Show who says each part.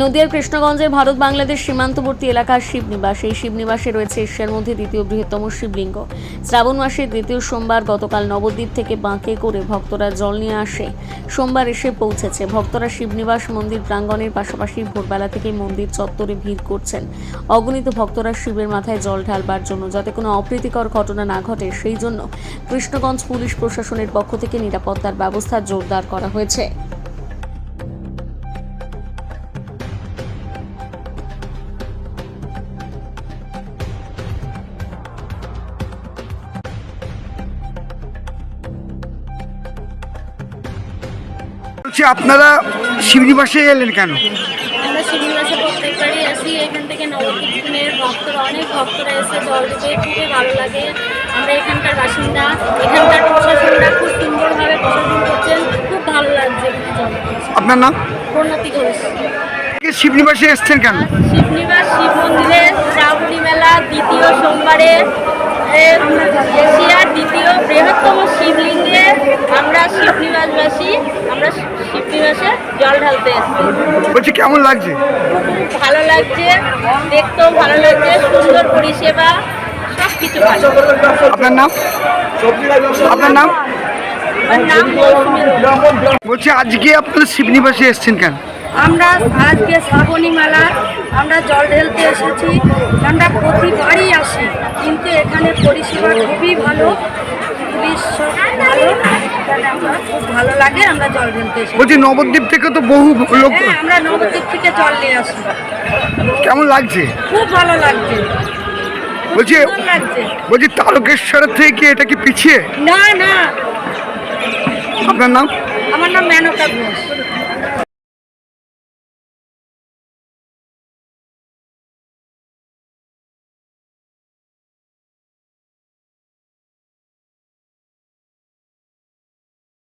Speaker 1: নদিয়ার কৃষ্ণগঞ্জের ভারত বাংলাদেশ সীমান্তবর্তী এলাকার শিবনিবাস। এই শিবনিবাসে রয়েছে এশিয়ার মধ্যে দ্বিতীয় বৃহত্তম শিবলিঙ্গ। শ্রাবণ মাসের দ্বিতীয় সোমবার গতকাল নবদ্বীপ থেকে বাঁকে করে ভক্তরা জল নিয়ে আসে সোমবার এসে পৌঁছেছে। ভক্তরা শিবনিবাস মন্দির প্রাঙ্গণের পাশাপাশি ভোরবেলা থেকে মন্দির চত্বরে ভিড় করছেন। অগণিত ভক্তরা শিবের মাথায় জল ঢালবার জন্য, যাতে কোনো অপ্রীতিকর ঘটনা না ঘটে সেই জন্য কৃষ্ণগঞ্জ পুলিশ প্রশাসনের পক্ষ থেকে নিরাপত্তার ব্যবস্থা জোরদার করা হয়েছে।
Speaker 2: আপনারা শিবনিবাসে এলেন কেন?
Speaker 3: আমরা শিবনিবাসে প্রত্যেকবারই আসি। এখান থেকে নবদ্বীপের ভক্তরা, অনেক ভক্তরা এসে জল দিতে খুবই ভালো লাগে। আমরা এখানকার বাসিন্দা, এখানকার প্রশাসনরা খুব সুন্দরভাবে প্রশাসন করছেন, খুব ভালো লাগছে।
Speaker 2: আপনার নাম?
Speaker 3: প্রণতি ঘোষ।
Speaker 2: শিবনিবাসে এসছেন কেন?
Speaker 3: শিবনিবাস শিব মন্দিরে শ্রাবণী মেলা দ্বিতীয় সোমবারে এশিয়ার দ্বিতীয় বৃহত্তম শিবলিঙ্গে আমরা শিবনিবাসবাসী, আমরা শিবনিবাসে জল ঢালতে এসেছি।
Speaker 2: বলছি কেমন লাগছে?
Speaker 3: ভালো লাগছে, দেখতেও ভালো লাগছে, সুন্দর পরিষেবা, সব কিছু ভালো।
Speaker 2: আপনার নাম? আপনার নাম?
Speaker 3: আমার নাম মৌসুমী।
Speaker 2: বলছি আজকে আপনারা শিবনিবাসে এসছেন কেন?
Speaker 3: আমরা আজকে শ্রাবণী মেলা আমরা জল ঢেলতে এসেছি। আমরা প্রতিবারই আসি, কিন্তু এখানে পরিষেবা খুবই ভালো, পুলিশ ভালো, এখানে আমরা খুব ভালো লাগে। আমরা জল ঢেলতে এসেছি।
Speaker 2: বলছি নবদ্বীপ থেকে তো বহু লোক,
Speaker 3: হ্যাঁ, আমরা নবদ্বীপ থেকে জল নিয়ে আসি।
Speaker 2: কেমন লাগছে?
Speaker 3: খুব ভালো লাগছে,
Speaker 2: বলছি
Speaker 3: সুন্দর লাগছে।
Speaker 2: বলছি তারকেশ্বরের থেকে কি এটা কি পিছিয়ে?
Speaker 3: না না,
Speaker 2: আপনার নাম?
Speaker 3: আমার নাম মেনকা ঘোষ।